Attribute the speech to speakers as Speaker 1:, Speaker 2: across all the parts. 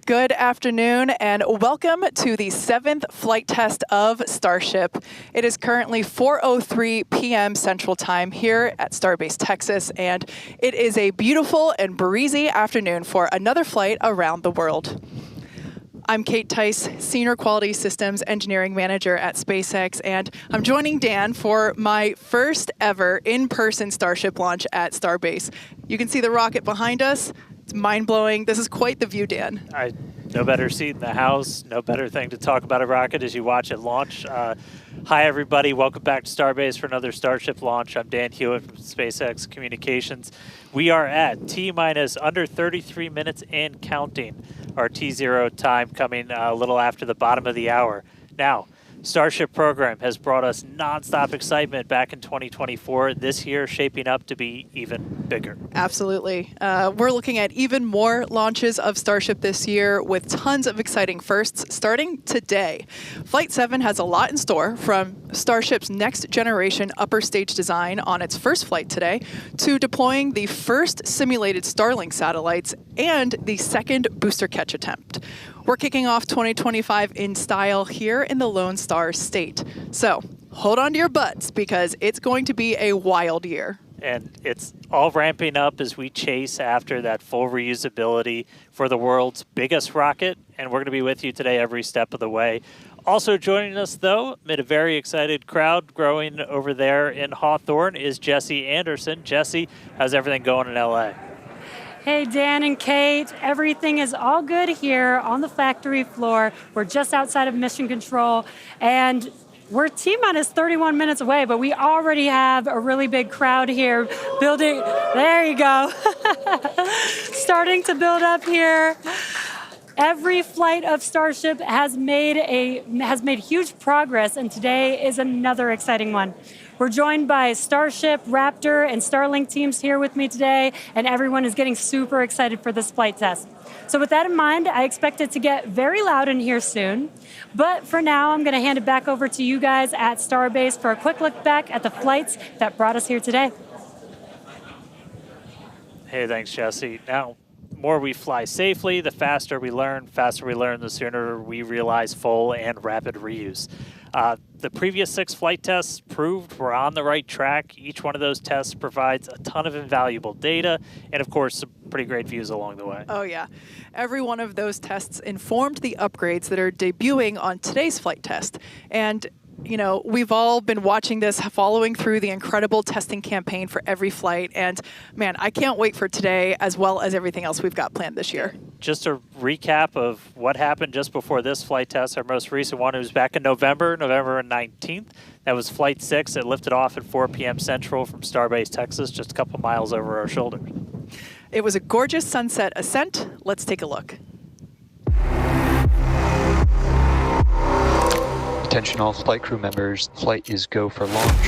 Speaker 1: Good afternoon and welcome to the 7th flight test of Starship. It is currently 4:03 p.m. Central Time here at Starbase, Texas, and it is a beautiful and breezy afternoon for another flight around the world. I'm Kate Tice, Senior Quality Systems Engineering Manager at SpaceX, and I'm joining Dan for my first ever in-person Starship launch at Starbase. You can see the rocket behind us. It's mind-blowing. This is quite the view, Dan.
Speaker 2: No better seat in the house, no better thing to talk about a rocket as you watch it launch. Hi, everybody. Welcome back to Starbase for another Starship launch. I'm Dan Hewitt from SpaceX Communications. We are at T-minus under 33 minutes and counting. Our T0 time coming a little after the bottom of the hour. Now, Starship program has brought us nonstop excitement back in 2024. This year shaping up to be even bigger.
Speaker 1: Absolutely. We're looking at even more launches of Starship this year with tons of exciting firsts starting today. Flight 7 has a lot in store, from Starship's next generation upper stage design on its first flight today to deploying the first simulated Starlink satellites and the second booster catch attempt. We're kicking off 2025 in style here in the Lone Star State. So hold on to your butts because it's going to be a wild year.
Speaker 2: And it's all ramping up as we chase after that full reusability for the world's biggest rocket. And we're going to be with you today every step of the way. Also joining us, though, amid a very excited crowd growing over there in Hawthorne, is Jesse Anderson. Jesse, how's everything going in LA?
Speaker 3: Hey, Dan and Kate, everything is all good here on the factory floor. We're just outside of Mission Control, and we're T-minus 31 minutes away, but we already have a really big crowd here building. There you go. Starting to build up here. Every flight of Starship has made huge progress, and today is another exciting one. We're joined by Starship, Raptor, and Starlink teams here with me today, and everyone is getting super excited for this flight test. So with that in mind, I expect it to get very loud in here soon. But for now, I'm going to hand it back over to you guys at Starbase for a quick look back at the flights that brought us here today.
Speaker 2: Hey, thanks, Jesse. Now, the more we fly safely, the faster we learn, the sooner we realize full and rapid reuse. The previous 6 flight tests proved we're on the right track. Each one of those tests provides a ton of invaluable data and, of course, some pretty great views along the way.
Speaker 1: Oh, yeah. Every one of those tests informed the upgrades that are debuting on today's flight test. And you know, we've all been watching this, following through the incredible testing campaign for every flight. And man, I can't wait for today as well as everything else we've got planned this year.
Speaker 2: Just a recap of what happened just before this flight test. Our most recent one was back in November 19th. That was Flight 6. It lifted off at 4 p.m. Central from Starbase, Texas, just a couple miles over our shoulders.
Speaker 1: It was a gorgeous sunset ascent. Let's take a look.
Speaker 4: Attention all flight crew members, flight is go for launch.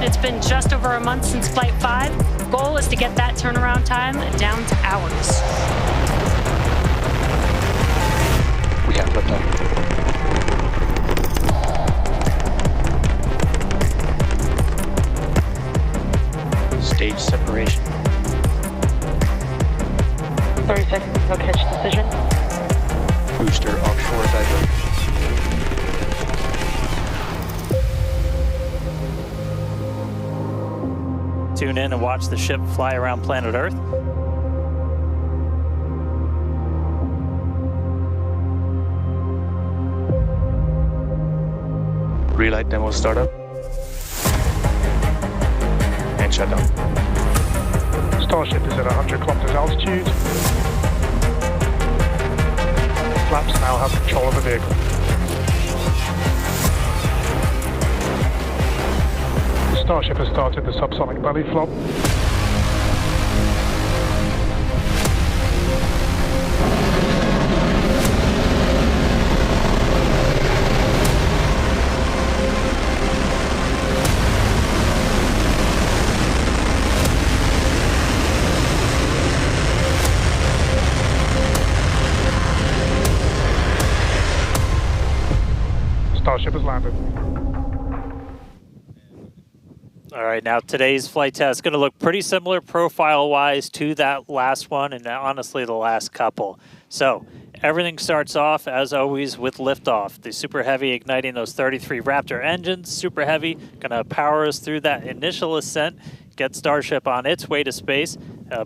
Speaker 3: It's been just over a month since Flight 5. Goal is to get that turnaround time down to hours.
Speaker 4: We have liftoff. Stage separation.
Speaker 5: 30 seconds until catch decision.
Speaker 4: Booster offshore divergence.
Speaker 2: Tune in and watch the ship fly around planet Earth.
Speaker 6: Relight demo startup. And shutdown.
Speaker 7: Starship is at 100 kilometers altitude. Flaps now have control of the vehicle. Starship has started the subsonic belly flop. Starship has landed.
Speaker 2: All right, now today's flight test is going to look pretty similar profile-wise to that last one and honestly the last couple. So everything starts off, as always, with liftoff. The Super Heavy igniting those 33 Raptor engines. Super Heavy going to power us through that initial ascent, get Starship on its way to space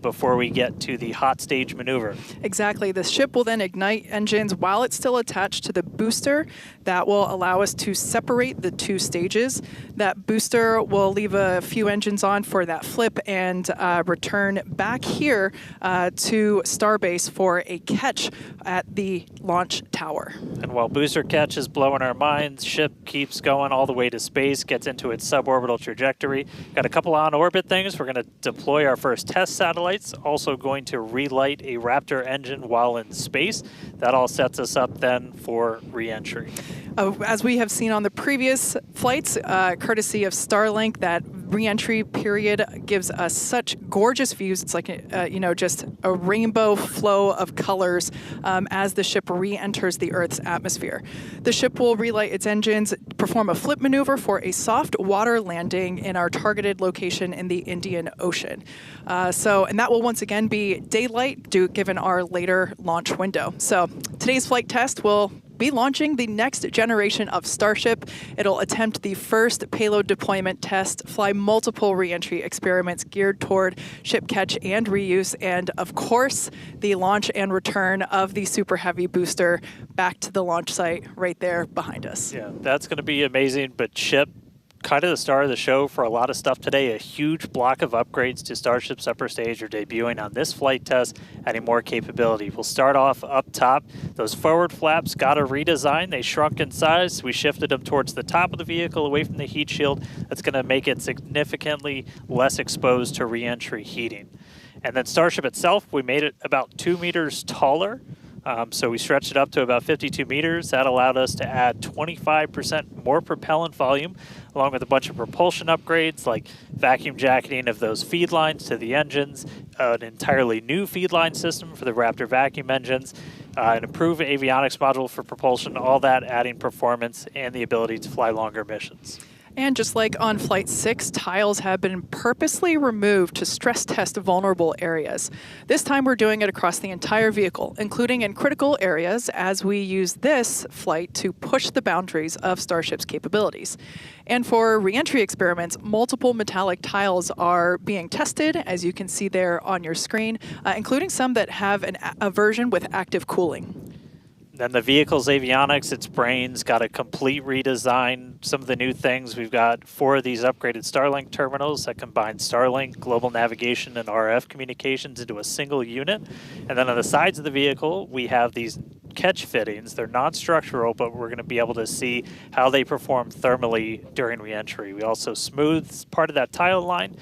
Speaker 2: before we get to the hot stage maneuver.
Speaker 1: Exactly. The ship will then ignite engines while it's still attached to the booster. That will allow us to separate the two stages. That booster will leave a few engines on for that flip and return back here to Starbase for a catch at the launch tower.
Speaker 2: And while booster catch is blowing our minds, ship keeps going all the way to space, gets into its suborbital trajectory. Got a couple on-orbit things. We're going to deploy our first test satellites, also going to relight a Raptor engine while in space. That all sets us up then for re-entry.
Speaker 1: As we have seen on the previous flights, courtesy of Starlink, that re-entry period gives us such gorgeous views. It's like, just a rainbow flow of colors as the ship re-enters the Earth's atmosphere. The ship will relight its engines, perform a flip maneuver for a soft water landing in our targeted location in the Indian Ocean. And that will once again be daylight given our later launch window. So today's flight test will be launching the next generation of Starship. It'll attempt the first payload deployment test, fly multiple re-entry experiments geared toward ship catch and reuse, and of course, the launch and return of the Super Heavy booster back to the launch site right there behind us.
Speaker 2: Yeah, that's going to be amazing, but ship, kind of the star of the show for a lot of stuff today. A huge block of upgrades to Starship's upper stage are debuting on this flight test, adding more capability. We'll start off up top. Those forward flaps got a redesign. They shrunk in size. We shifted them towards the top of the vehicle, away from the heat shield. That's going to make it significantly less exposed to re-entry heating. And then Starship itself, we made it about 2 meters taller. So we stretched it up to about 52 meters. That allowed us to add 25% more propellant volume, along with a bunch of propulsion upgrades like vacuum jacketing of those feed lines to the engines, an entirely new feed line system for the Raptor vacuum engines, an improved avionics module for propulsion, all that adding performance and the ability to fly longer missions.
Speaker 1: And just like on Flight 6, tiles have been purposely removed to stress test vulnerable areas. This time we're doing it across the entire vehicle, including in critical areas, as we use this flight to push the boundaries of Starship's capabilities. And for re-entry experiments, multiple metallic tiles are being tested, as you can see there on your screen, including some that have a version with active cooling.
Speaker 2: Then the vehicle's avionics, its brains, got a complete redesign. Some of the new things, we've got 4 of these upgraded Starlink terminals that combine Starlink, global navigation, and RF communications into a single unit. And then on the sides of the vehicle, we have these catch fittings. They're non-structural, but we're going to be able to see how they perform thermally during re-entry. We also smoothed part of that tile line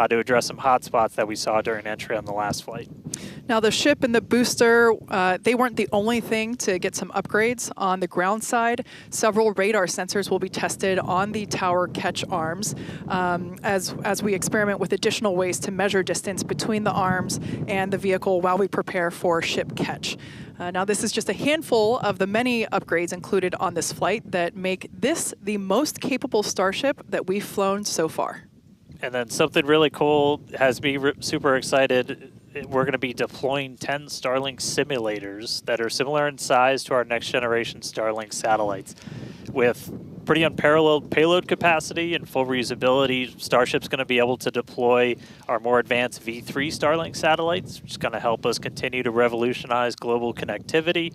Speaker 2: to address some hot spots that we saw during entry on the last flight.
Speaker 1: Now, the ship and the booster, they weren't the only thing to get some upgrades. On the ground side, several radar sensors will be tested on the tower catch arms as we experiment with additional ways to measure distance between the arms and the vehicle while we prepare for ship catch. Now, this is just a handful of the many upgrades included on this flight that make this the most capable Starship that we've flown so far.
Speaker 2: And then something really cool has me super excited. We're going to be deploying 10 Starlink simulators that are similar in size to our next generation Starlink satellites. With pretty unparalleled payload capacity and full reusability, Starship's going to be able to deploy our more advanced V3 Starlink satellites, which is going to help us continue to revolutionize global connectivity.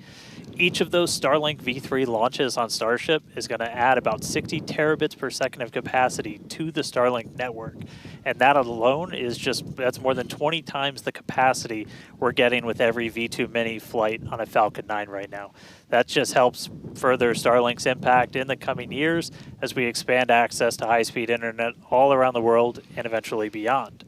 Speaker 2: Each of those Starlink V3 launches on Starship is going to add about 60 terabits per second of capacity to the Starlink network. And that alone is that's more than 20 times the capacity we're getting with every V2 Mini flight on a Falcon 9 right now. That just helps further Starlink's impact in the coming years as we expand access to high-speed internet all around the world and eventually beyond.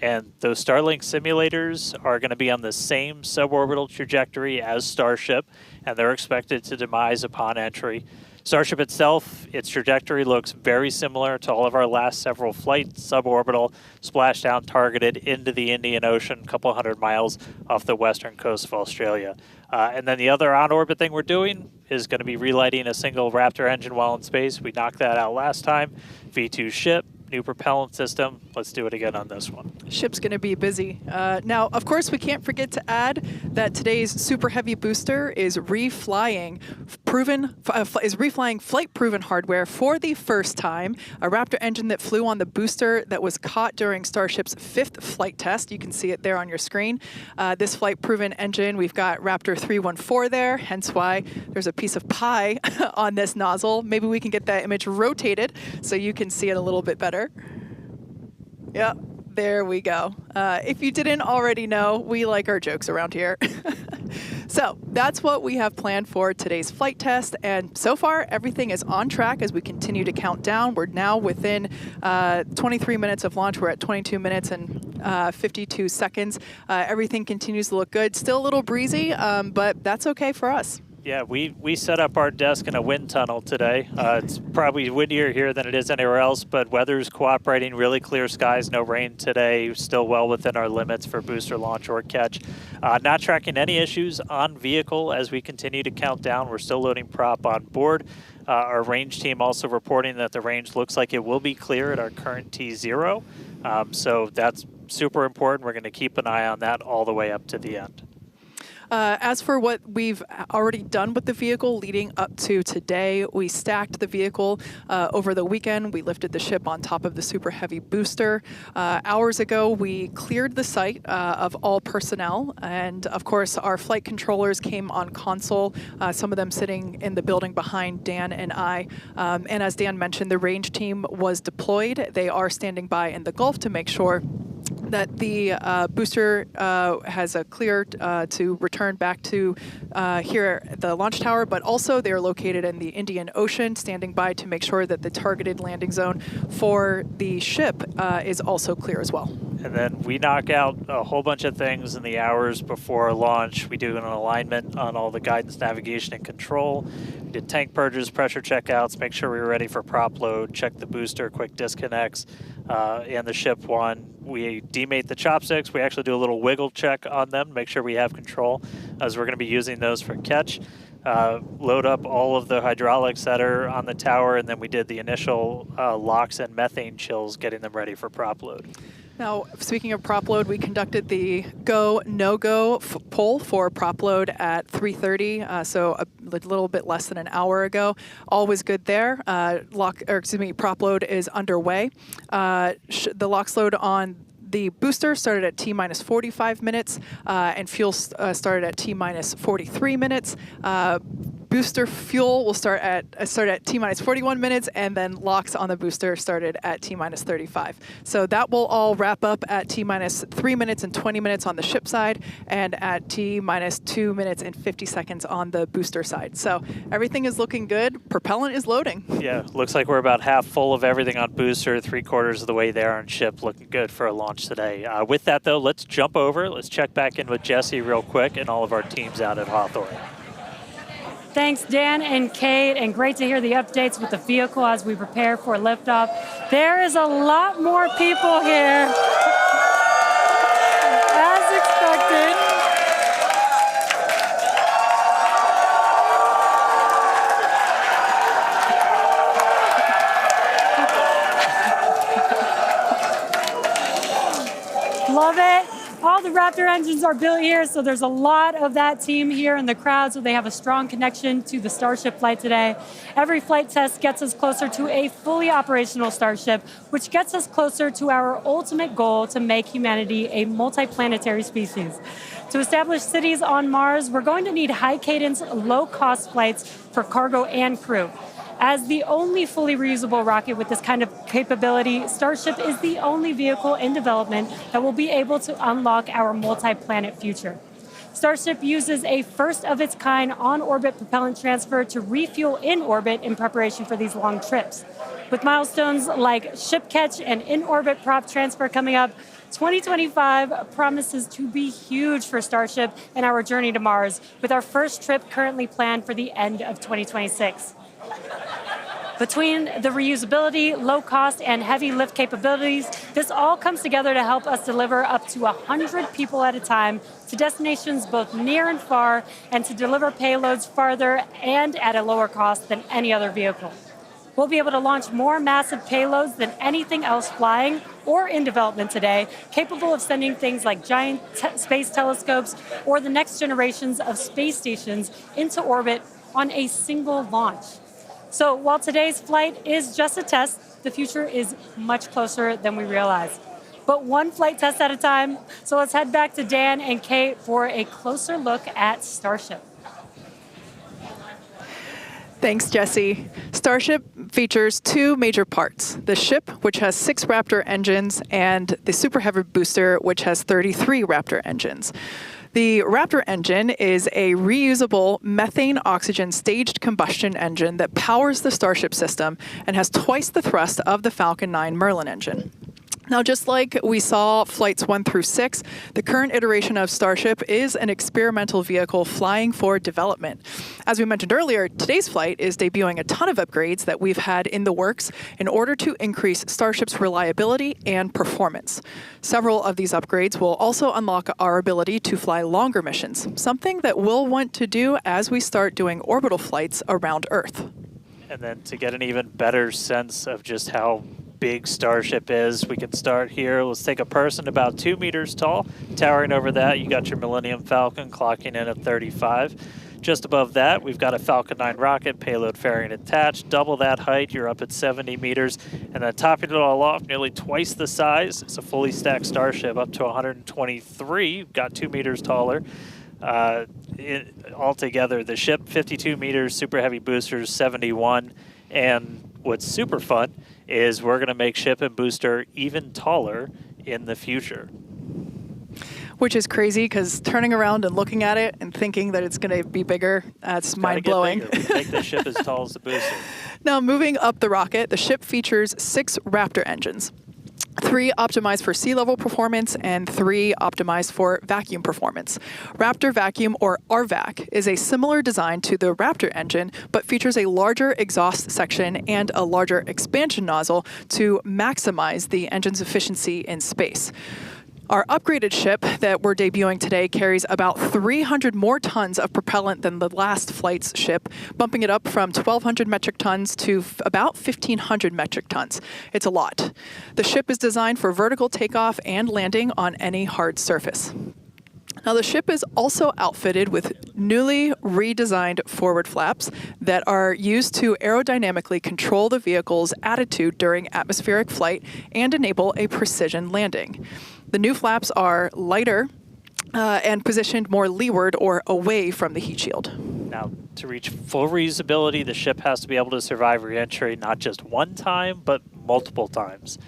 Speaker 2: And those Starlink simulators are going to be on the same suborbital trajectory as Starship, and they're expected to demise upon entry. Starship itself, its trajectory looks very similar to all of our last several flights, suborbital, splashdown targeted into the Indian Ocean, a couple hundred miles off the western coast of Australia. And then the other on-orbit thing we're doing is going to be relighting a single Raptor engine while in space. We knocked that out last time. V2 ship, new propellant system. Let's do it again on this one.
Speaker 1: Ship's going to be busy. Now, of course, we can't forget to add that today's super heavy booster is reflying flight-proven hardware for the first time. A Raptor engine that flew on the booster that was caught during Starship's 5th flight test. You can see it there on your screen. This flight-proven engine, we've got Raptor 314 there, hence why there's a piece of pie on this nozzle. Maybe we can get that image rotated so you can see it a little bit better. Yep, there we go. If you didn't already know, we like our jokes around here. So that's what we have planned for today's flight test, and so far everything is on track as we continue to count down. We're now within 23 minutes of launch. We're at 22 minutes and 52 seconds. Everything continues to look good. Still a little breezy, but that's okay for us.
Speaker 2: Yeah, we set up our desk in a wind tunnel today. It's probably windier here than it is anywhere else, but weather's cooperating, really clear skies, no rain today, still well within our limits for booster launch or catch. Not tracking any issues on vehicle as we continue to count down. We're still loading prop on board. Our range team also reporting that the range looks like it will be clear at our current T0. So that's super important. We're going to keep an eye on that all the way up to the end.
Speaker 1: As for what we've already done with the vehicle leading up to today, we stacked the vehicle over the weekend. We lifted the ship on top of the super heavy booster. Hours ago, we cleared the site of all personnel. And of course, our flight controllers came on console, some of them sitting in the building behind Dan and I. And as Dan mentioned, the range team was deployed. They are standing by in the Gulf to make sure that the booster has a clear to return back to here at the launch tower, but also they're located in the Indian Ocean, standing by to make sure that the targeted landing zone for the ship is also clear as well.
Speaker 2: And then we knock out a whole bunch of things in the hours before launch. We do an alignment on all the guidance, navigation, and control. We did tank purges, pressure checkouts, make sure we were ready for prop load, check the booster, quick disconnects, and the ship one. We demate the chopsticks. We actually do a little wiggle check on them, make sure we have control, as we're going to be using those for catch. Load up all of the hydraulics that are on the tower, and then we did the initial locks and methane chills, getting them ready for prop load.
Speaker 1: Now, speaking of prop load, we conducted the go, no-go poll for prop load at 3:30, so a little bit less than an hour ago. All was good there. Prop load is underway. The LOX load on the booster started at T-minus 45 minutes, and fuel started at T-minus 43 minutes. Booster fuel will start at T-minus 41 minutes, and then LOX on the booster started at T-minus 35. So that will all wrap up at T-minus 3 minutes and 20 minutes on the ship side, and at T-minus 2 minutes and 50 seconds on the booster side. So everything is looking good. Propellant is loading.
Speaker 2: Yeah, looks like we're about half full of everything on booster, 3/4 of the way there on ship, looking good for a launch today. With that, though, let's jump over. Let's check back in with Jesse real quick and all of our teams out at Hawthorne.
Speaker 3: Thanks, Dan and Kate, and great to hear the updates with the vehicle as we prepare for liftoff. There is a lot more people here, as expected. Love it. All the Raptor engines are built here, so there's a lot of that team here in the crowd, so they have a strong connection to the Starship flight today. Every flight test gets us closer to a fully operational Starship, which gets us closer to our ultimate goal to make humanity a multi-planetary species. To establish cities on Mars, we're going to need high-cadence, low-cost flights for cargo and crew. As the only fully reusable rocket with this kind of capability, Starship is the only vehicle in development that will be able to unlock our multi-planet future. Starship uses a first-of-its-kind on-orbit propellant transfer to refuel in orbit in preparation for these long trips. With milestones like ship catch and in-orbit prop transfer coming up, 2025 promises to be huge for Starship and our journey to Mars, with our first trip currently planned for the end of 2026. Between the reusability, low cost, and heavy lift capabilities, this all comes together to help us deliver up to 100 people at a time to destinations both near and far, and to deliver payloads farther and at a lower cost than any other vehicle. We'll be able to launch more massive payloads than anything else flying or in development today, capable of sending things like giant space telescopes or the next generations of space stations into orbit on a single launch. So while today's flight is just a test, the future is much closer than we realize. But one flight test at a time, so let's head back to Dan and Kate for a closer look at Starship.
Speaker 1: Thanks, Jesse. Starship features two major parts: the ship, which has 6 Raptor engines, and the Super Heavy booster, which has 33 Raptor engines. The Raptor engine is a reusable methane-oxygen staged combustion engine that powers the Starship system and has twice the thrust of the Falcon 9 Merlin engine. Now, just like we saw flights 1 through 6, the current iteration of Starship is an experimental vehicle flying for development. As we mentioned earlier, today's flight is debuting a ton of upgrades that we've had in the works in order to increase Starship's reliability and performance. Several of these upgrades will also unlock our ability to fly longer missions, something that we'll want to do as we start doing orbital flights around Earth.
Speaker 2: And then to get an even better sense of just how big Starship is, we can start here. Let's take a person about 2 meters tall. Towering over that, you got your Millennium Falcon clocking in at 35. Just above that, we've got a Falcon 9 rocket, payload fairing attached. Double that height, you're up at 70 meters. And then topping it all off, nearly twice the size, it's a fully stacked Starship up to 123. Got 2 meters taller. Altogether, the ship, 52 meters, Super Heavy boosters, 71. And what's super fun is we're going to make ship and booster even taller in the future.
Speaker 1: Which is crazy, because turning around and looking at it and thinking that it's going to be bigger, that's mind-blowing.
Speaker 2: Make the ship as tall as the booster.
Speaker 1: Now, moving up the rocket, the ship features 6 Raptor engines. 3 optimized for sea level performance and 3 optimized for vacuum performance. Raptor Vacuum, or RVAC, is a similar design to the Raptor engine, but features a larger exhaust section and a larger expansion nozzle to maximize the engine's efficiency in space. Our upgraded ship that we're debuting today carries about 300 more tons of propellant than the last flight's ship, bumping it up from 1,200 metric tons to about 1,500 metric tons. It's a lot. The ship is designed for vertical takeoff and landing on any hard surface. Now, the ship is also outfitted with newly redesigned forward flaps that are used to aerodynamically control the vehicle's attitude during atmospheric flight and enable a precision landing. The new flaps are lighter and positioned more leeward or away from the heat shield.
Speaker 2: Now, to reach full reusability, the ship has to be able to survive re-entry not just one time, but multiple times.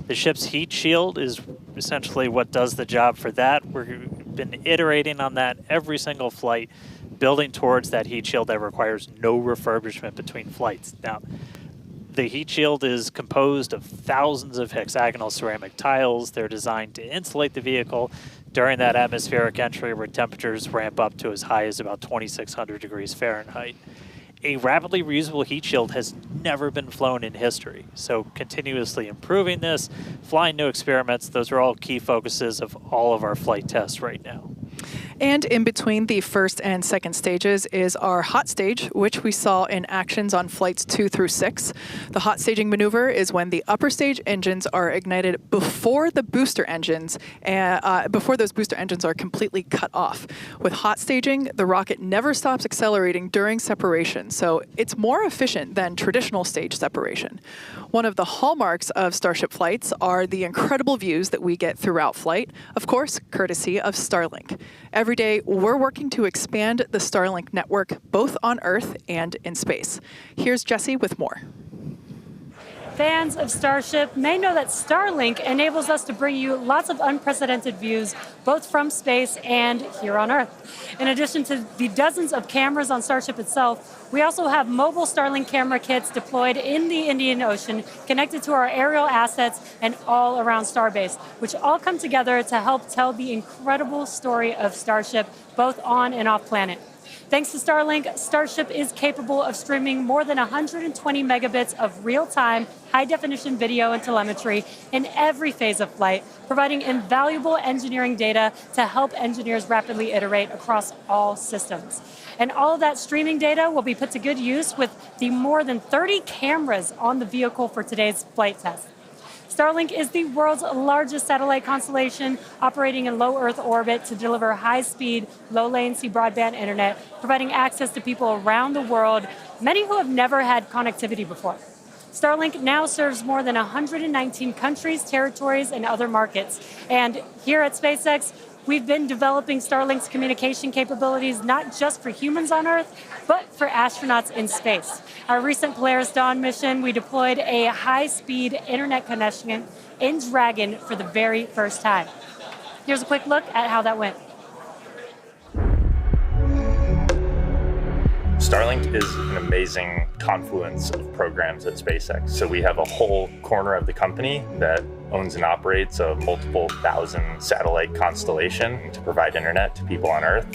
Speaker 2: The ship's heat shield is essentially what does the job for that. We've been iterating on that every single flight, building towards that heat shield that requires no refurbishment between flights. Now, the heat shield is composed of thousands of hexagonal ceramic tiles. They're designed to insulate the vehicle during that atmospheric entry where temperatures ramp up to as high as about 2,600 degrees Fahrenheit. A rapidly reusable heat shield has never been flown in history, so continuously improving this, flying new experiments, those are all key focuses of all of our flight tests right now.
Speaker 1: And in between the first and second stages is our hot stage, which we saw in actions on flights 2 through 6. The hot staging maneuver is when the upper stage engines are ignited before the booster engines, before those booster engines are completely cut off. With hot staging, the rocket never stops accelerating during separation, so it's more efficient than traditional stage separation. One of the hallmarks of Starship flights are the incredible views that we get throughout flight, of course, courtesy of Starlink. Every day, we're working to expand the Starlink network both on Earth and in space. Here's Jesse with more.
Speaker 3: Fans of Starship may know that Starlink enables us to bring you lots of unprecedented views, both from space and here on Earth. In addition to the dozens of cameras on Starship itself, we also have mobile Starlink camera kits deployed in the Indian Ocean, connected to our aerial assets and all around Starbase, which all come together to help tell the incredible story of Starship, both on and off planet. Thanks to Starlink, Starship is capable of streaming more than 120 megabits of real-time, high-definition video and telemetry in every phase of flight, providing invaluable engineering data to help engineers rapidly iterate across all systems. And all of that streaming data will be put to good use with the more than 30 cameras on the vehicle for today's flight test. Starlink is the world's largest satellite constellation, operating in low Earth orbit to deliver high-speed, low-latency broadband internet, providing access to people around the world, many who have never had connectivity before. Starlink now serves more than 119 countries, territories, and other markets. And here at SpaceX, we've been developing Starlink's communication capabilities not just for humans on Earth, but for astronauts in space. Our recent Polaris Dawn mission, we deployed a high-speed internet connection in Dragon for the very first time. Here's a quick look at how that went.
Speaker 6: Starlink is an amazing confluence of programs at SpaceX. So we have a whole corner of the company that owns and operates a multiple thousand satellite constellation to provide internet to people on Earth.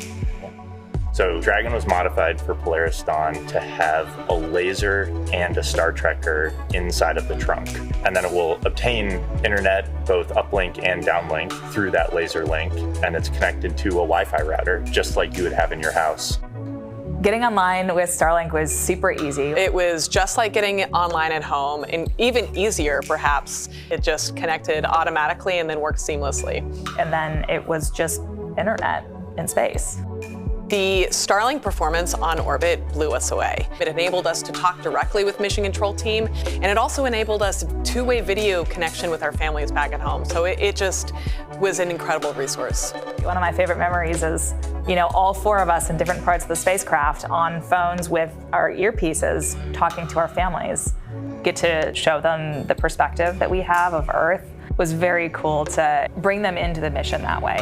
Speaker 6: So Dragon was modified for Polaris Dawn to have a laser and a Star Trekker inside of the trunk. And then it will obtain internet, both uplink and downlink, through that laser link. And it's connected to a Wi-Fi router, just like you would have in your house.
Speaker 8: Getting online with Starlink was super easy.
Speaker 9: It was just like getting online at home, and even easier, perhaps. It just connected automatically and then worked seamlessly.
Speaker 8: And then it was just internet in space.
Speaker 9: The Starlink performance on orbit blew us away. It enabled us to talk directly with Mission Control team, and it also enabled us two-way video connection with our families back at home. So it just was an incredible resource.
Speaker 8: One of my favorite memories is, all four of us in different parts of the spacecraft on phones with our earpieces talking to our families. Get to show them the perspective that we have of Earth. It was very cool to bring them into the mission that way.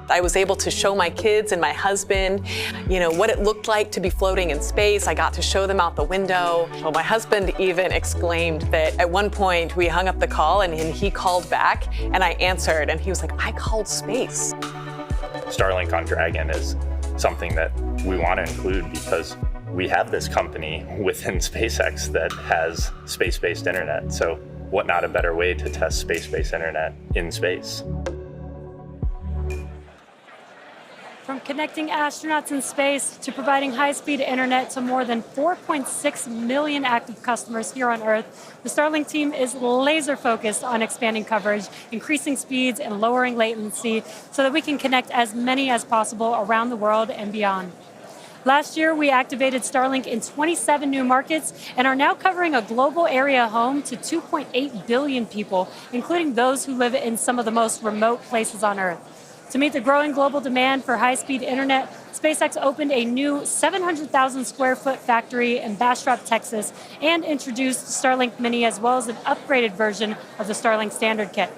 Speaker 9: I was able to show my kids and my husband, what it looked like to be floating in space. I got to show them out the window. Well, my husband even exclaimed that at one point we hung up the call and he called back and I answered and he was like, I called space.
Speaker 6: Starlink on Dragon is something that we want to include because we have this company within SpaceX that has space-based internet. So what not a better way to test space-based internet in space?
Speaker 3: From connecting astronauts in space to providing high-speed internet to more than 4.6 million active customers here on Earth, the Starlink team is laser-focused on expanding coverage, increasing speeds, and lowering latency so that we can connect as many as possible around the world and beyond. Last year, we activated Starlink in 27 new markets and are now covering a global area home to 2.8 billion people, including those who live in some of the most remote places on Earth. To meet the growing global demand for high-speed internet, SpaceX opened a new 700,000 square foot factory in Bastrop, Texas, and introduced Starlink Mini as well as an upgraded version of the Starlink Standard Kit.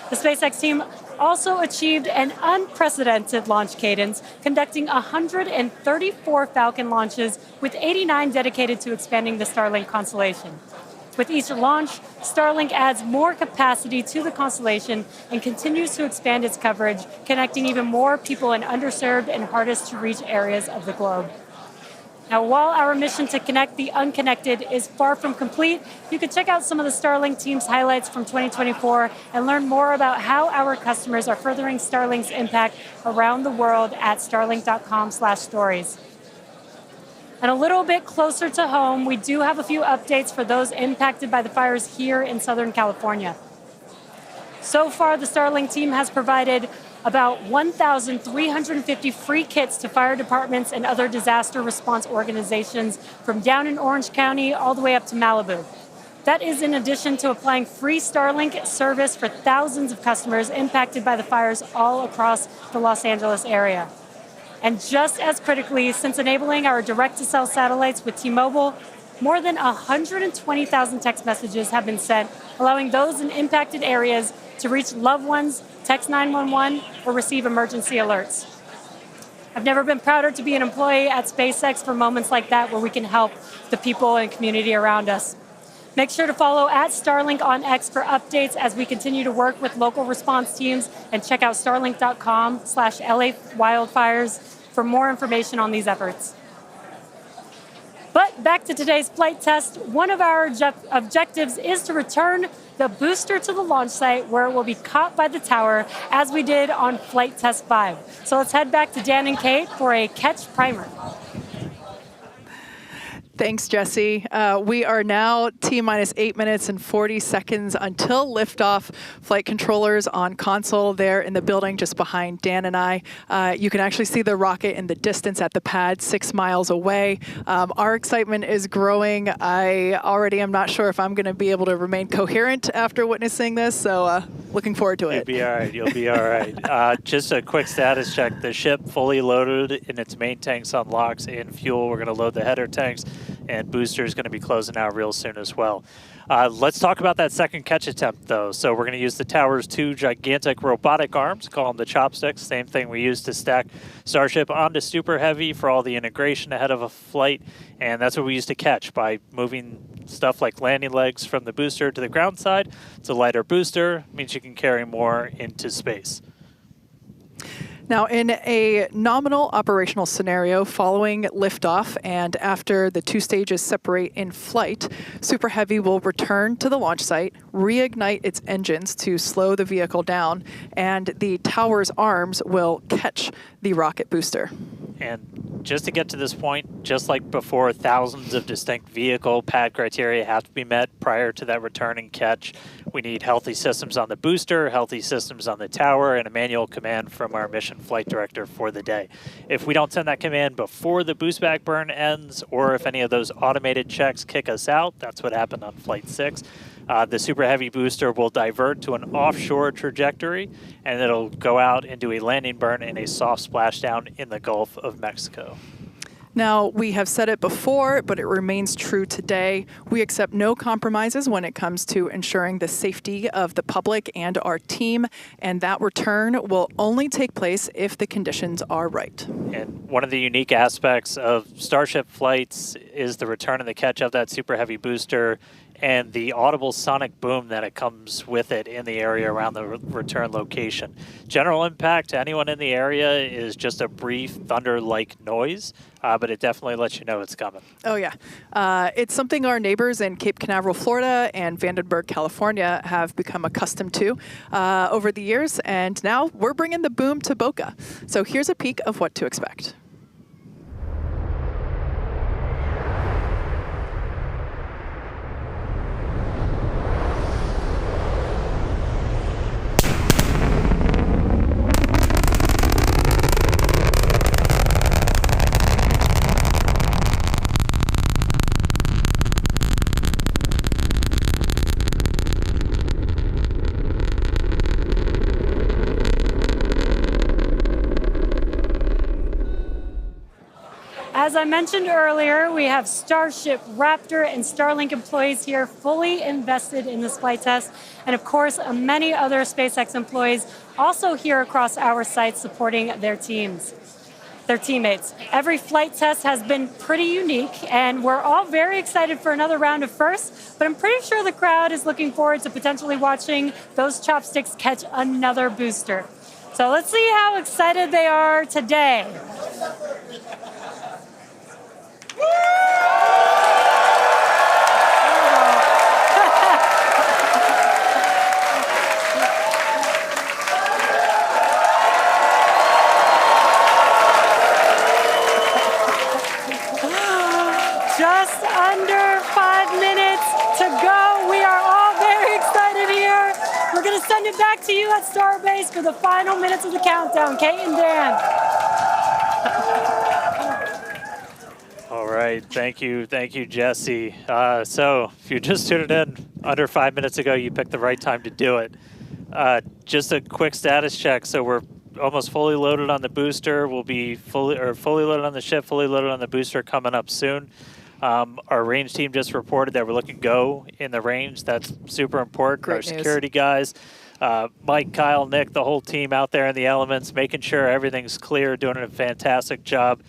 Speaker 3: The SpaceX team also achieved an unprecedented launch cadence, conducting 134 Falcon launches, with 89 dedicated to expanding the Starlink constellation. With each launch, Starlink adds more capacity to the constellation and continues to expand its coverage, connecting even more people in underserved and hardest to reach areas of the globe. Now, while our mission to connect the unconnected is far from complete, you can check out some of the Starlink team's highlights from 2024 and learn more about how our customers are furthering Starlink's impact around the world at starlink.com/stories. And a little bit closer to home, we do have a few updates for those impacted by the fires here in Southern California. So far, the Starlink team has provided about 1,350 free kits to fire departments and other disaster response organizations from down in Orange County all the way up to Malibu. That is in addition to applying free Starlink service for thousands of customers impacted by the fires all across the Los Angeles area. And just as critically, since enabling our direct-to-cell satellites with T-Mobile, more than 120,000 text messages have been sent, allowing those in impacted areas to reach loved ones, text 911, or receive emergency alerts. I've never been prouder to be an employee at SpaceX for moments like that where we can help the people and community around us. Make sure to follow @Starlink on X for updates as we continue to work with local response teams, and check out starlink.com/LA wildfires. for more information on these efforts. But back to today's flight test, one of our objectives is to return the booster to the launch site where it will be caught by the tower as we did on flight test 5. So let's head back to Dan and Kate for a catch primer.
Speaker 1: Thanks, Jesse. We are now T-minus 8 minutes and 40 seconds until liftoff. Flight controllers on console there in the building just behind Dan and I. You can actually see the rocket in the distance at the pad 6 miles away. Our excitement is growing. I already am not sure if I'm going to be able to remain coherent after witnessing this, so looking forward to it.
Speaker 2: You'll be all right. You'll be all right. Just a quick status check. The ship fully loaded in its main tanks on LOX and fuel. We're going to load the header tanks, and booster is going to be closing out real soon as well. Let's talk about that second catch attempt, though. So we're going to use the tower's 2 gigantic robotic arms, call them the chopsticks, same thing we used to stack Starship onto Super Heavy for all the integration ahead of a flight, and that's what we used to catch by moving stuff like landing legs from the booster to the ground side. It's a lighter booster, means you can carry more into space.
Speaker 1: Now, in a nominal operational scenario following liftoff and after the 2 stages separate in flight, Super Heavy will return to the launch site, reignite its engines to slow the vehicle down, and the tower's arms will catch the rocket booster.
Speaker 2: And just to get to this point, just like before, thousands of distinct vehicle pad criteria have to be met prior to that return and catch. We need healthy systems on the booster, healthy systems on the tower, and a manual command from our mission flight director for the day. If we don't send that command before the boost back burn ends, or if any of those automated checks kick us out, that's what happened on Flight 6, the Super Heavy booster will divert to an offshore trajectory, and it'll go out and do a landing burn in a soft splashdown in the Gulf of Mexico.
Speaker 1: Now, we have said it before, but it remains true today. We accept no compromises when it comes to ensuring the safety of the public and our team, and that return will only take place if the conditions are right.
Speaker 2: And one of the unique aspects of Starship flights is the return and the catch of that Super Heavy booster and the audible sonic boom that it comes with it in the area around the return location. General impact to anyone in the area is just a brief thunder-like noise, but it definitely lets you know it's coming.
Speaker 1: Oh, yeah. It's something our neighbors in Cape Canaveral, Florida and Vandenberg, California have become accustomed to over the years, and now we're bringing the boom to Boca. So here's a peek of what to expect.
Speaker 3: As I mentioned earlier, we have Starship, Raptor, and Starlink employees here fully invested in this flight test. And of course, many other SpaceX employees also here across our site supporting their teammates. Every flight test has been pretty unique, and we're all very excited for another round of firsts, but I'm pretty sure the crowd is looking forward to potentially watching those chopsticks catch another booster. So let's see how excited they are today. Just under 5 minutes to go. We are all very excited here. We're going to send it back to you at Starbase for the final minutes of the countdown. Kate and Dan.
Speaker 2: All right, thank you, Jesse. So if you just tuned in under 5 minutes ago, you picked the right time to do it. Just a quick status check. So we're almost fully loaded on the booster. We'll be fully loaded on the ship, fully loaded on the booster coming up soon. Our range team just reported that we're looking go in the range. That's super important.
Speaker 1: Great
Speaker 2: Our
Speaker 1: news.
Speaker 2: security guys, Mike, Kyle, Nick, the whole team out there in the elements, making sure everything's clear, doing a fantastic job.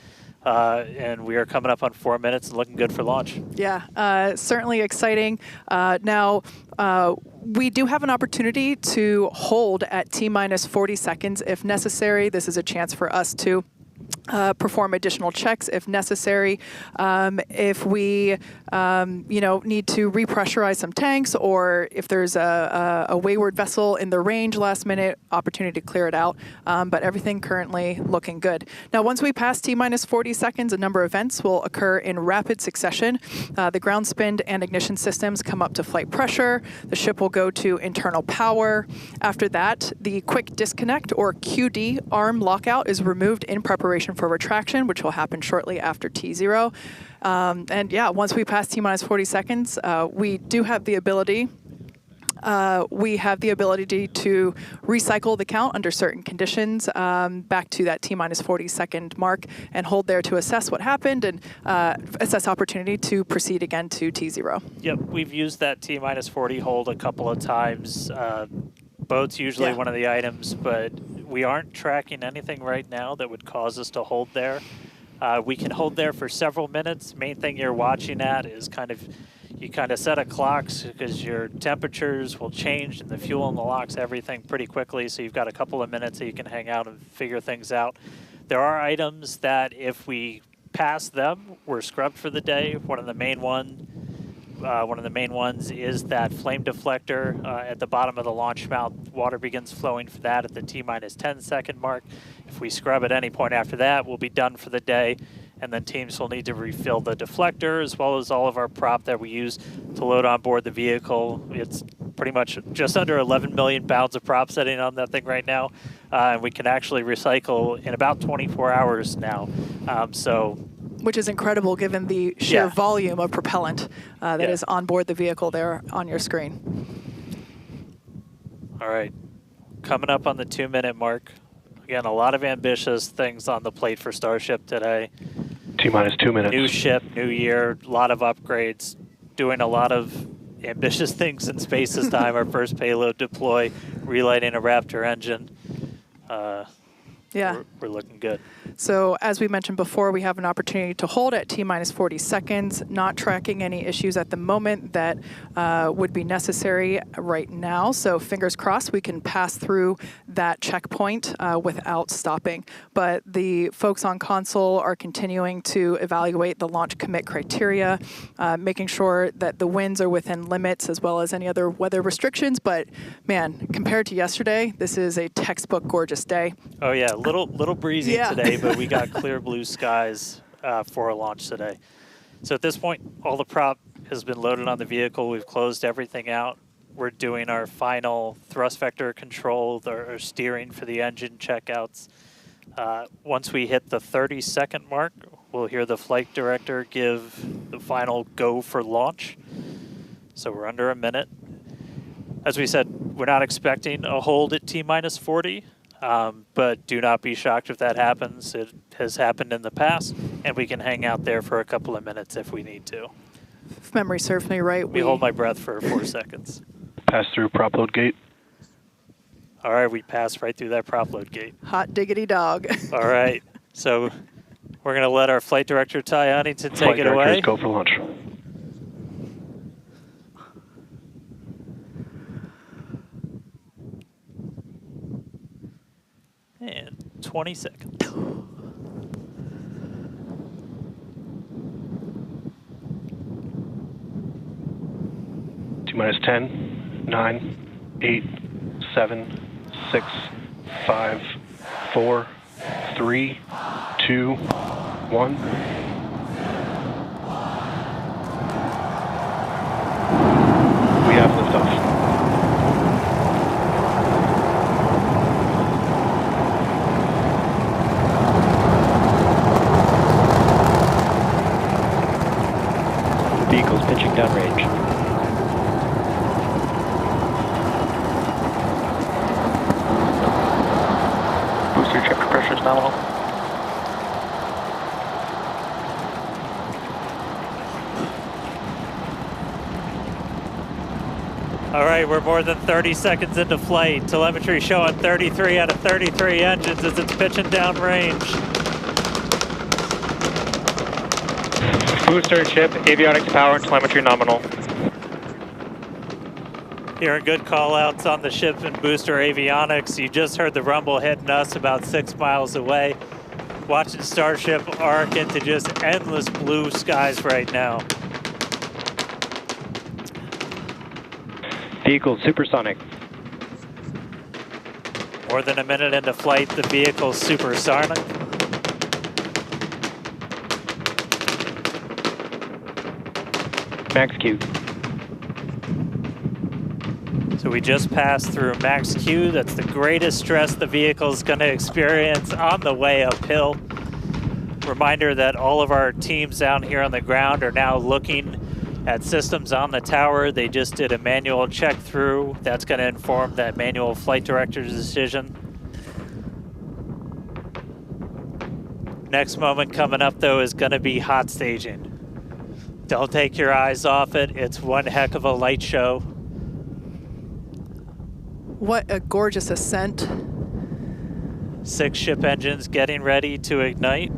Speaker 2: And we are coming up on 4 minutes and looking good for launch.
Speaker 1: Yeah, certainly exciting. Now, we do have an opportunity to hold at T-minus 40 seconds if necessary. This is a chance for us to perform additional checks if necessary. If we, need to repressurize some tanks, or if there's a wayward vessel in the range last minute, opportunity to clear it out. But everything currently looking good. Now, once we pass T-minus 40 seconds, a number of events will occur in rapid succession. The ground spin and ignition systems come up to flight pressure. The ship will go to internal power. After that, the quick disconnect, or QD arm lockout, is removed in preparation for retraction, which will happen shortly after T0. Once we pass T-minus 40 seconds, we do have the ability to recycle the count under certain conditions back to that T-minus 40 second mark and hold there to assess what happened and assess opportunity to proceed again to T0.
Speaker 2: Yep, we've used that T-minus 40 hold a couple of times. Boat's usually one of the items, but we aren't tracking anything right now that would cause us to hold there. We can hold there for several minutes. Main thing you're watching at is you set a clock because your temperatures will change and the fuel in the locks, everything pretty quickly. So you've got a couple of minutes that you can hang out and figure things out. There are items that if we pass them, we're scrubbed for the day. One of the main ones is that flame deflector at the bottom of the launch mount. Water begins flowing for that at the T-minus 10 second mark. If we scrub at any point after that, we'll be done for the day. And then teams will need to refill the deflector as well as all of our prop that we use to load on board the vehicle. It's pretty much just under 11 million pounds of prop sitting on that thing right now. And we can actually recycle in about 24 hours now.
Speaker 1: Which is incredible given the sheer volume of propellant that is on board the vehicle there on your screen.
Speaker 2: All right, coming up on the 2-minute mark. Again, a lot of ambitious things on the plate for Starship today.
Speaker 7: T-minus 2 minutes.
Speaker 2: New ship, new year, a lot of upgrades, doing a lot of ambitious things in space this time. Our first payload deploy, relighting a Raptor engine. We're looking good.
Speaker 1: So as we mentioned before, we have an opportunity to hold at T-minus 40 seconds, not tracking any issues at the moment that would be necessary right now. So fingers crossed we can pass through that checkpoint without stopping. But the folks on console are continuing to evaluate the launch commit criteria, making sure that the winds are within limits as well as any other weather restrictions. But man, compared to yesterday, this is a textbook gorgeous day.
Speaker 2: Oh yeah, little breezy today, but we got clear blue skies for a launch today. So at this point, all the prop has been loaded on the vehicle. We've closed everything out. We're doing our final thrust vector control, our steering for the engine checkouts. Once we hit the 30-second mark, we'll hear the flight director give the final go for launch. So we're under a minute. As we said, we're not expecting a hold at T-minus 40. But do not be shocked if that happens. It has happened in the past, and we can hang out there for a couple of minutes if we need to.
Speaker 1: If memory serves me right,
Speaker 2: we hold my breath for 4 seconds.
Speaker 7: Pass through prop load gate.
Speaker 2: All right, we passed right through that prop load gate.
Speaker 1: Hot diggity dog.
Speaker 2: All right, so we're going to let our flight director, Ty Huntington, take it away.
Speaker 7: Go for launch.
Speaker 2: And 20 seconds.
Speaker 7: T-minus 10, 9, 8, 7, 6, 5, 4, 3, 2, 1. We have liftoff.
Speaker 4: Vehicles pitching downrange.
Speaker 7: Booster chamber pressure is nominal.
Speaker 2: All right, we're more than 30 seconds into flight. Telemetry showing 33 out of 33 engines as it's pitching downrange.
Speaker 7: Booster, chip, avionics, power, and telemetry nominal.
Speaker 2: Hearing good call-outs on the ship and booster avionics. You just heard the rumble hitting us about 6 miles away. Watching Starship arc into just endless blue skies right now.
Speaker 10: Vehicle supersonic.
Speaker 2: More than a minute into flight, the vehicle's supersonic.
Speaker 10: Max Q.
Speaker 2: So we just passed through max Q. That's the greatest stress the vehicle's going to experience on the way uphill. Reminder that all of our teams down here on the ground are now looking at systems on the tower. They just did a manual check through. That's going to inform that manual flight director's decision. Next moment coming up, though, is going to be hot staging. Don't take your eyes off it. It's one heck of a light show.
Speaker 1: What a gorgeous ascent.
Speaker 2: 6 ship engines getting ready to ignite.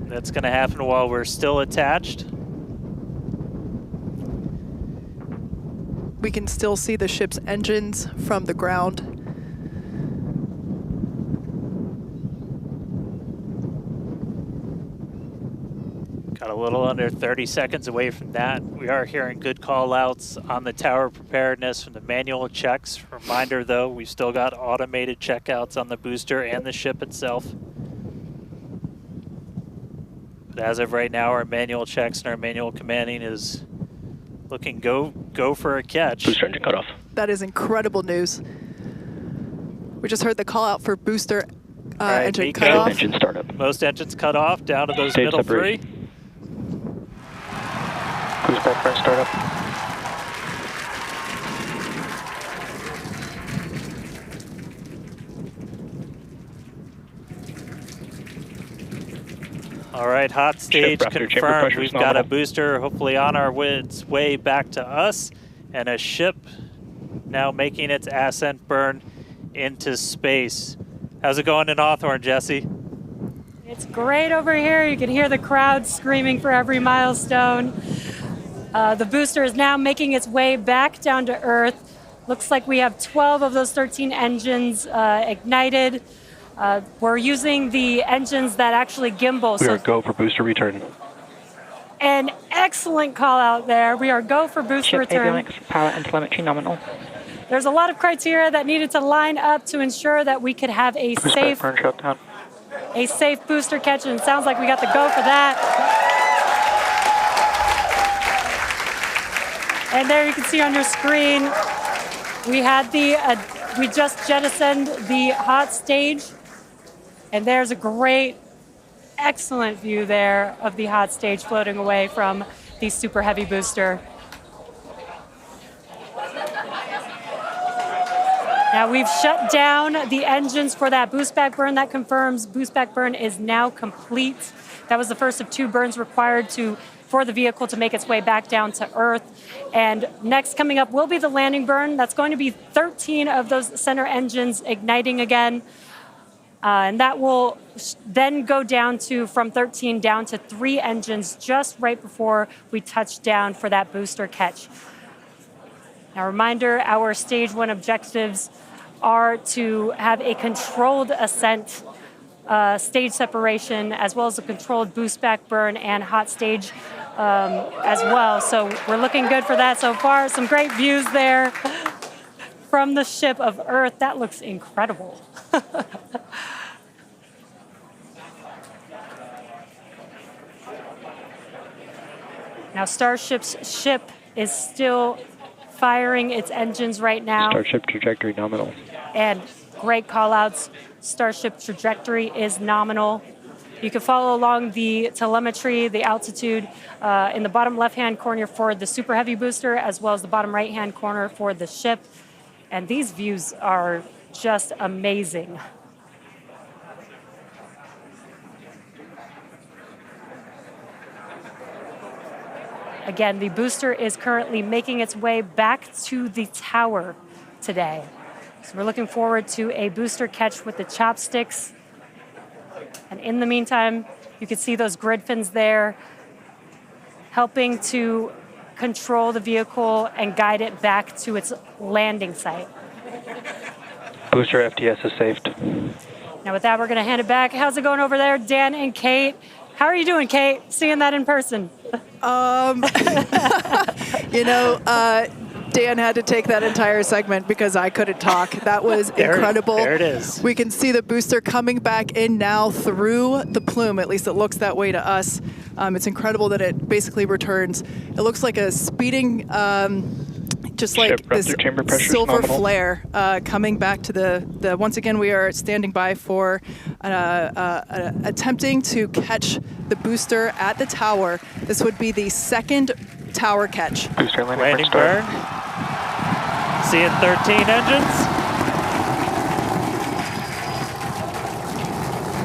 Speaker 2: That's going to happen while we're still attached.
Speaker 1: We can still see the ship's engines from the ground.
Speaker 2: Got a little under 30 seconds away from that. We are hearing good call outs on the tower preparedness from the manual checks. Reminder though, we've still got automated checkouts on the booster and the ship itself. But as of right now, our manual checks and our manual commanding is looking go for a catch.
Speaker 10: Booster engine cut off.
Speaker 1: That is incredible news. We just heard the call out for booster engine cut off.
Speaker 10: Engine startup.
Speaker 2: Most engines cut off, down to those
Speaker 10: Stage
Speaker 2: middle
Speaker 10: separation.
Speaker 2: 3.
Speaker 10: Cruise back burn startup.
Speaker 2: All right, hot stage
Speaker 10: chamber
Speaker 2: confirmed.
Speaker 10: pressure
Speaker 2: We've
Speaker 10: is
Speaker 2: got a
Speaker 10: nominal.
Speaker 2: booster hopefully on our way back to us, and a ship now making its ascent burn into space. How's it going in Hawthorne, Jesse?
Speaker 3: It's great over here. You can hear the crowd screaming for every milestone. The booster is now making its way back down to Earth. Looks like we have 12 of those 13 engines ignited. We're using the engines that actually gimbal.
Speaker 10: We are go for booster return.
Speaker 3: An excellent call out there. We are go for booster
Speaker 5: Ship
Speaker 3: return.
Speaker 5: avionics, power and telemetry nominal.
Speaker 3: There's a lot of criteria that needed to line up to ensure that we could have a
Speaker 10: Cruise
Speaker 3: safe
Speaker 10: back burn shutdown.
Speaker 3: booster catch, and it sounds like we got the go for that. And there you can see on your screen, we had we just jettisoned the hot stage, and there's a great, excellent view there of the hot stage floating away from the super heavy booster. Now we've shut down the engines for that boost back burn. That confirms boost back burn is now complete. That was the first of 2 burns required for the vehicle to make its way back down to Earth. And next coming up will be the landing burn. That's going to be 13 of those center engines igniting again. And that will then go down from 13 down to 3 engines just right before we touch down for that booster catch. Now, reminder, our stage 1 objectives are to have a controlled ascent, stage separation, as well as a controlled boost back burn and hot stage as well. So we're looking good for that so far. Some great views there from the ship of Earth. That looks incredible. Now, Starship's ship is still firing its engines right now.
Speaker 10: Starship trajectory nominal.
Speaker 3: And great call outs. Starship trajectory is nominal. You can follow along the telemetry, the altitude in the bottom left-hand corner for the super heavy booster, as well as the bottom right-hand corner for the ship. And these views are just amazing. Again, the booster is currently making its way back to the tower today. So we're looking forward to a booster catch with the chopsticks. And in the meantime, you can see those grid fins there, helping to control the vehicle and guide it back to its landing site.
Speaker 10: Booster FTS is saved.
Speaker 3: Now with that, we're going to hand it back. How's it going over there, Dan and Kate? How are you doing, Kate? Seeing that in person?
Speaker 1: Dan had to take that entire segment because I couldn't talk. That was incredible.
Speaker 2: There it is.
Speaker 1: We can see the booster coming back in now through the plume. At least it looks that way to us. It's incredible that it basically returns. It looks like a speeding, just like this silver flare coming back to the. Once again, we are standing by for attempting to catch the booster at the tower. This would be the second tower catch.
Speaker 10: Booster
Speaker 2: landing burn. Seeing 13 engines.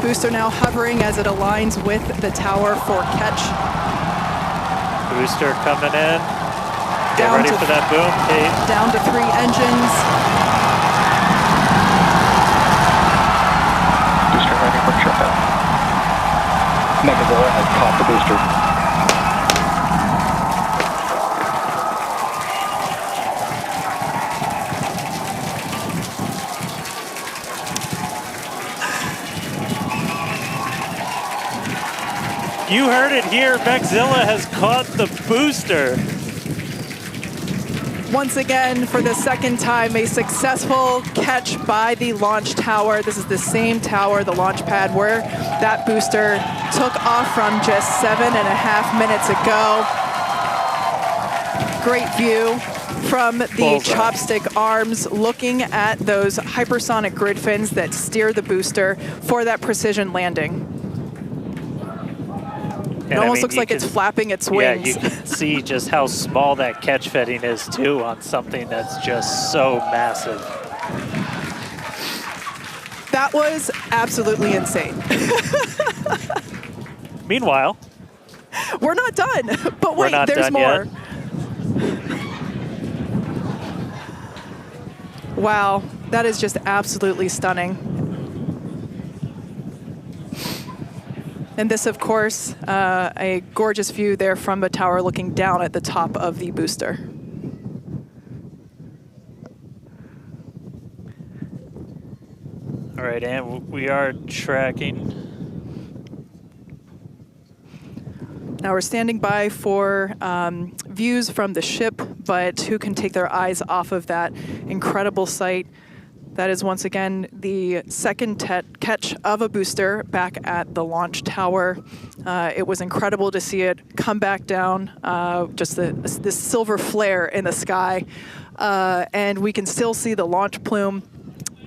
Speaker 1: Booster now hovering as it aligns with the tower for catch.
Speaker 2: Booster coming in. Get ready for that boom, Kate.
Speaker 1: Down to 3 engines.
Speaker 10: Booster landing burn shut down. Megazilla has caught the booster.
Speaker 2: You heard it here. Megazilla has caught the booster.
Speaker 1: Once again, for the second time, a successful catch by the launch tower. This is the same tower, the launch pad, where that booster took off from just 7.5 minutes ago. Great view from the chopstick arms, looking at those hypersonic grid fins that steer the booster for that precision landing. It almost looks like it's flapping its wings.
Speaker 2: Yeah, you can see just how small that catch fitting is, too, on something that's just so massive.
Speaker 1: That was absolutely insane.
Speaker 2: Meanwhile,
Speaker 1: we're not done, but wait, there's more. Wow, that is just absolutely stunning. And this, of course, a gorgeous view there from the tower looking down at the top of the booster.
Speaker 2: All right, and we are tracking.
Speaker 1: Now we're standing by for views from the ship, but who can take their eyes off of that incredible sight? That is once again the second catch of a booster back at the launch tower. It was incredible to see it come back down, just this silver flare in the sky. And we can still see the launch plume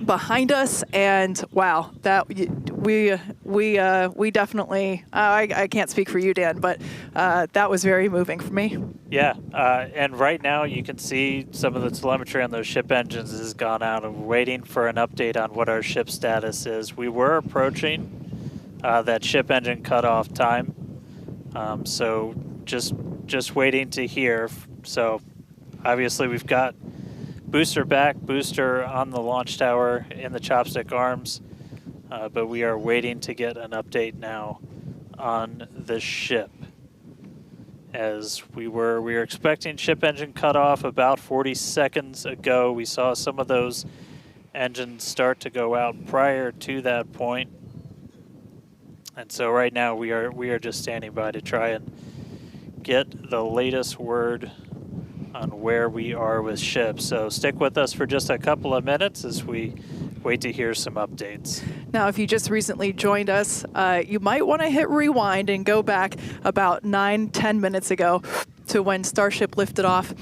Speaker 1: behind us, and wow, that we definitely, I can't speak for you, Dan, but that was very moving for me.
Speaker 2: Yeah, and right now you can see some of the telemetry on those ship engines has gone out, and we're waiting for an update on what our ship status is. We were approaching that ship engine cutoff time, so just waiting to hear. So obviously we've got booster back, booster on the launch tower in the chopstick arms, but we are waiting to get an update now on the ship. As we were expecting ship engine cutoff about 40 seconds ago. We saw some of those engines start to go out prior to that point. And so right now we are just standing by to try and get the latest word on where we are with ships. So stick with us for just a couple of minutes as we wait to hear some updates.
Speaker 1: Now, if you just recently joined us, you might want to hit rewind and go back about 9-10 minutes ago to when Starship lifted off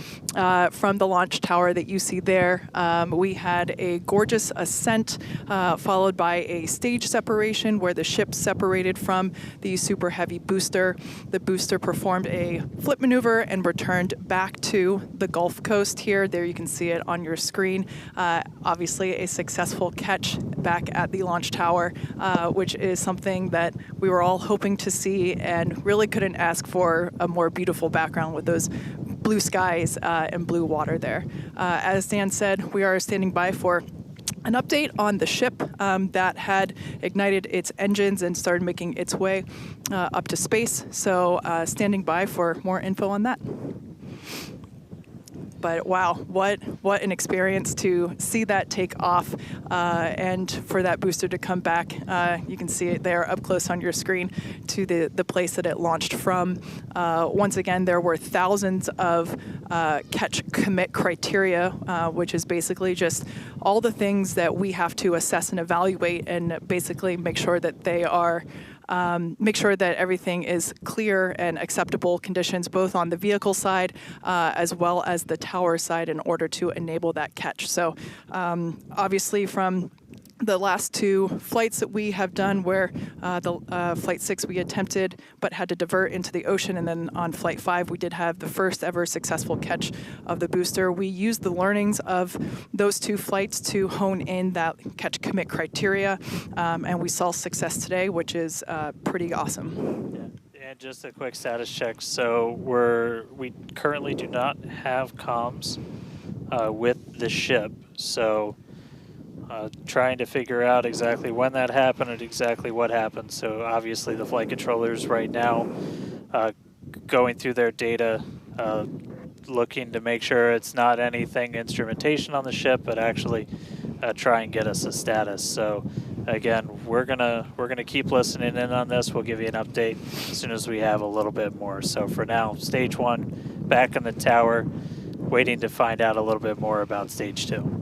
Speaker 1: from the launch tower that you see there. We had a gorgeous ascent followed by a stage separation where the ship separated from the super heavy booster. The booster performed a flip maneuver and returned back to the Gulf Coast here. There you can see it on your screen. Obviously a successful catch back at the launch tower, which is something that we were all hoping to see and really couldn't ask for a more beautiful background with those blue skies and blue water there. As Dan said, we are standing by for an update on the ship that had ignited its engines and started making its way up to space. So standing by for more info on that. But wow, what an experience to see that take off and for that booster to come back. You can see it there up close on your screen to the place that it launched from. Once again, there were thousands of catch commit criteria, which is basically just all the things that we have to assess and evaluate and basically make sure that they are make sure that everything is clear and acceptable conditions, both on the vehicle side as well as the tower side, in order to enable that catch. So obviously from the last two flights that we have done, where the Flight 6 we attempted but had to divert into the ocean, and then on Flight 5 we did have the first ever successful catch of the booster. We used the learnings of those two flights to hone in that catch commit criteria, and we saw success today, which is pretty awesome.
Speaker 2: Yeah. And just a quick status check. So we currently do not have comms with the ship. So trying to figure out exactly when that happened and exactly what happened. So obviously the flight controllers right now going through their data, looking to make sure it's not anything instrumentation on the ship, but actually try and get us a status. So again, we're gonna keep listening in on this. We'll give you an update as soon as we have a little bit more. So for now, stage 1 back in the tower, waiting to find out a little bit more about stage 2.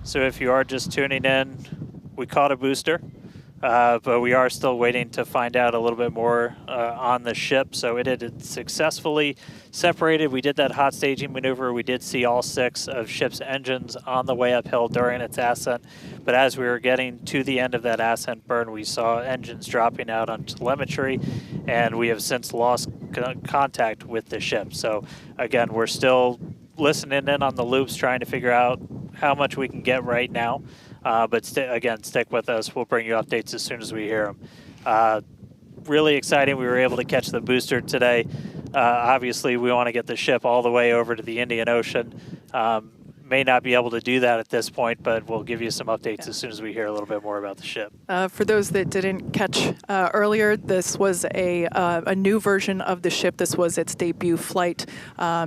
Speaker 2: So if you are just tuning in, we caught a booster, but we are still waiting to find out a little bit more on the ship. So it had successfully separated. We did that hot staging maneuver. We did see all 6 of ship's engines on the way uphill during its ascent. But as we were getting to the end of that ascent burn, we saw engines dropping out on telemetry, and we have since lost contact with the ship. So again, we're still listening in on the loops, trying to figure out how much we can get right now. But again, stick with us. We'll bring you updates as soon as we hear them. Really exciting. We were able to catch the booster today. Obviously, we want to get the ship all the way over to the Indian Ocean. May not be able to do that at this point, but we'll give you some updates as soon as we hear a little bit more about the ship.
Speaker 1: For those that didn't catch earlier, this was a new version of the ship. This was its debut flight.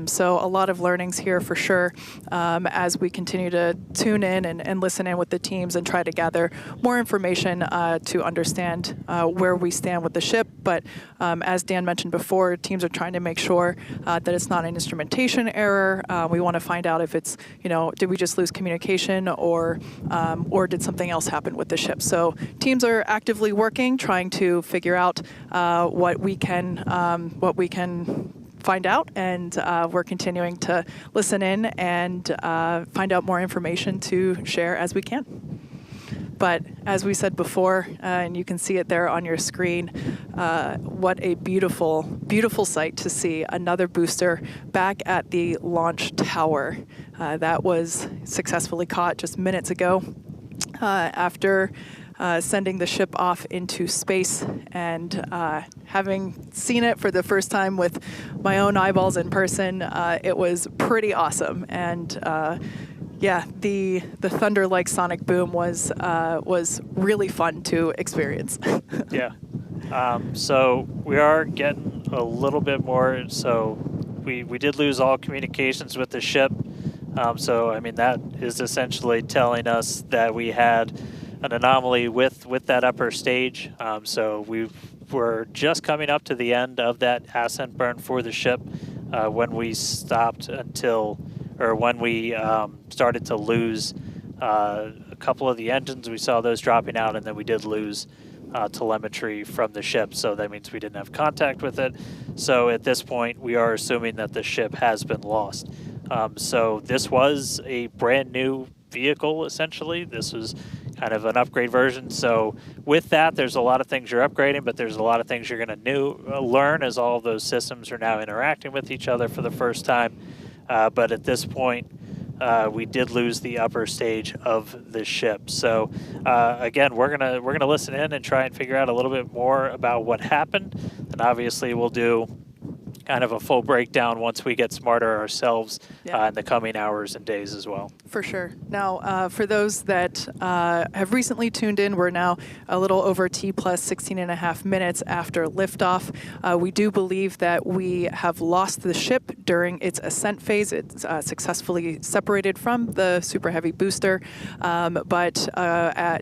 Speaker 1: So a lot of learnings here for sure as we continue to tune in and listen in with the teams and try to gather more information to understand where we stand with the ship. But as Dan mentioned before, teams are trying to make sure that it's not an instrumentation error. We want to find out if it's, did we just lose communication or did something else happen with the ship? So teams are actively working, trying to figure out what we can find out, and we're continuing to listen in and find out more information to share as we can. But as we said before, and you can see it there on your screen, what a beautiful, beautiful sight to see another booster back at the launch tower. That was successfully caught just minutes ago after sending the ship off into space, and having seen it for the first time with my own eyeballs in person, it was pretty awesome. And yeah, the thunder-like sonic boom was really fun to experience.
Speaker 2: Yeah. So we are getting a little bit more. So we did lose all communications with the ship. So I mean, that is essentially telling us that we had an anomaly with that upper stage. So we were just coming up to the end of that ascent burn for the ship. when we stopped when we started to lose a couple of the engines, we saw those dropping out, and then we did lose telemetry from the ship, so that means we didn't have contact with it. So at this point, we are assuming that the ship has been lost. So this was a brand new vehicle, essentially. This was kind of an upgrade version. So with that, there's a lot of things you're upgrading, but there's a lot of things you're going to learn as all of those systems are now interacting with each other for the first time. But at this point, we did lose the upper stage of the ship. So again, we're gonna listen in and try and figure out a little bit more about what happened. And obviously, we'll do kind of a full breakdown once we get smarter ourselves in the coming hours and days as well.
Speaker 1: For sure. Now, for those that have recently tuned in, we're now a little over T plus 16 and a half minutes after liftoff. We do believe that we have lost the ship during its ascent phase. It's successfully separated from the Super Heavy booster, but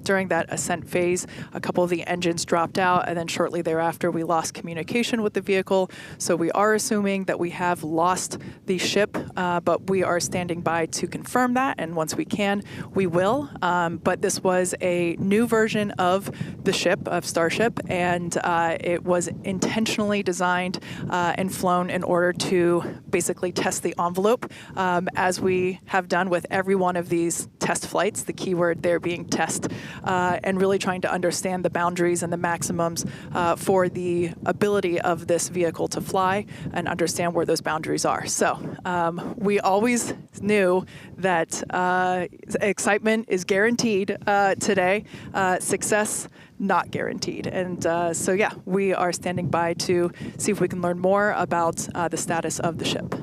Speaker 1: during that ascent phase, a couple of the engines dropped out, and then shortly thereafter, we lost communication with the vehicle. So we are assuming that we have lost the ship, but we are standing by to confirm that. And once we can, we will. But this was a new version of the ship, of Starship, and it was intentionally designed and flown in order to basically test the envelope, as we have done with every one of these test flights, the keyword there being test, and really trying to understand the boundaries and the maximums for the ability of this vehicle to fly and understand where those boundaries are. So we always knew that excitement is guaranteed today, success not guaranteed. And so yeah, we are standing by to see if we can learn more about the status of the ship.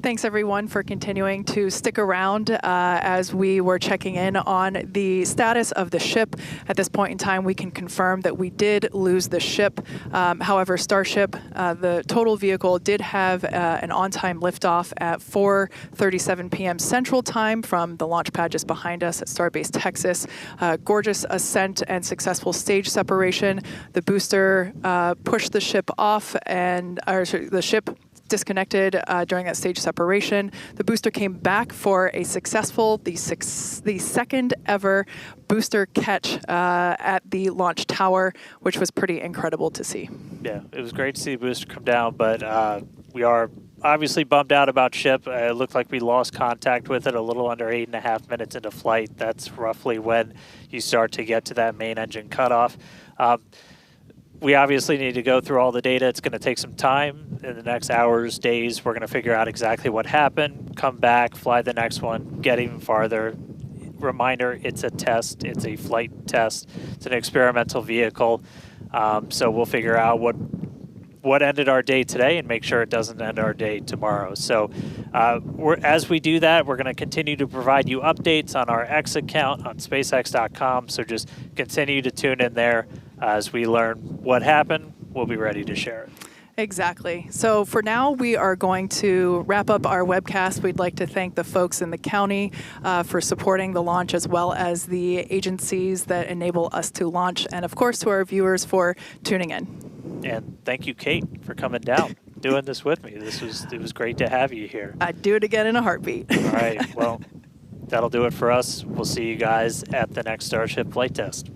Speaker 1: Thanks, everyone, for continuing to stick around as we were checking in on the status of the ship. At this point in time, we can confirm that we did lose the ship. However, Starship, the total vehicle, did have an on-time liftoff at 4:37 p.m. Central Time from the launch pad just behind us at Starbase Texas. Gorgeous ascent and successful stage separation. The booster pushed the ship off, and the ship disconnected during that stage separation. The booster came back for a successful, the second ever booster catch at the launch tower, which was pretty incredible to see.
Speaker 2: Yeah, it was great to see the booster come down, but we are obviously bummed out about ship. It looked like we lost contact with it a little under 8.5 minutes into flight. That's roughly when you start to get to that main engine cutoff. We obviously need to go through all the data. It's going to take some time. In the next hours, days, we're going to figure out exactly what happened, come back, fly the next one, get even farther. Reminder, it's a test. It's a flight test. It's an experimental vehicle. So we'll figure out what ended our day today and make sure it doesn't end our day tomorrow. So as we do that, we're going to continue to provide you updates on our X account on SpaceX.com. So just continue to tune in there. As we learn what happened, we'll be ready to share it.
Speaker 1: Exactly. So for now, we are going to wrap up our webcast. We'd like to thank the folks in the county for supporting the launch, as well as the agencies that enable us to launch, and of course to our viewers for tuning in.
Speaker 2: And thank you, Kate, for coming down, doing this with me. It was great to have you here.
Speaker 1: I'd do it again in a heartbeat.
Speaker 2: All right. Well, that'll do it for us. We'll see you guys at the next Starship flight test.